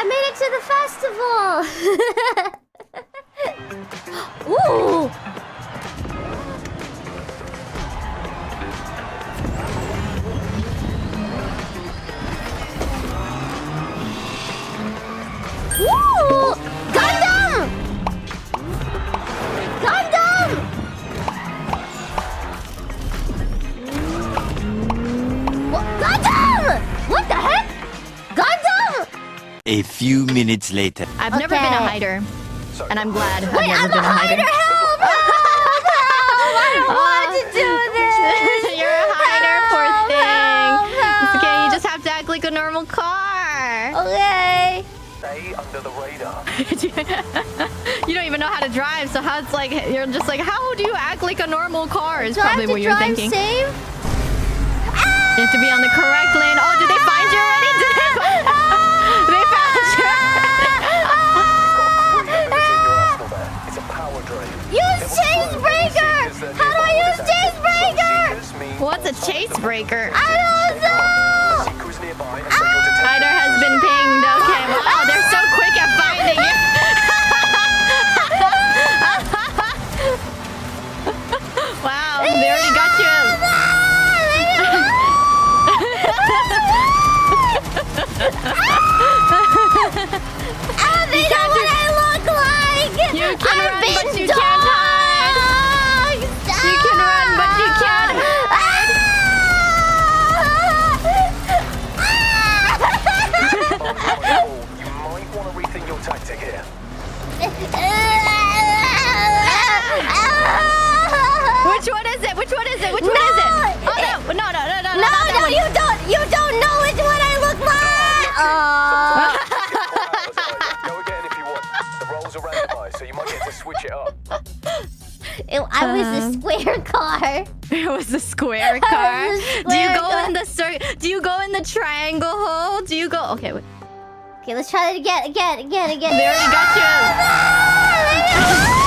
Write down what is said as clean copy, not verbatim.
I made it to the festival! Ooh! Ooh! Gundam! Gundam! Gundam! What the heck? Gundam! A few minutes later. I've never been a hider, and I'm glad I've Wait, never I'm been a hider! Help! Help! I don't want to do this! You're a hider, poor thing. Help, It's okay, you help. just have to act like a normal car. Okay. Stay under the radar. You don't even know how to drive, so how it's like you're just like, how do you act like a normal car? Is Do I have probably to what you're drive thinking. safe? You have to be on the correct lane. Oh, did they find you already? They found you. It's a power drain. Use chase breaker! How do I use chase breaker? What's a chase breaker? I don't know! Secret's nearby, and so you're detected. Hider has been pinged. Okay, wow, they're so quick at finding you. Wow, they already got you. They know what I look like! You can I've run, been but you can't hide. You can run, but you can't hide. You might want to rethink your tactic here. Which one is it? Which one is it? Which one is it? Oh no! No! No, you don't know which one I look like! Go again if you want. The roles are randomized, so you might get to switch it up. I was a square car. It was a square car. was a Do you square go car. in the Do you go in the triangle hole? Do you go? Okay, wait. Okay, let's try it again. They already got you.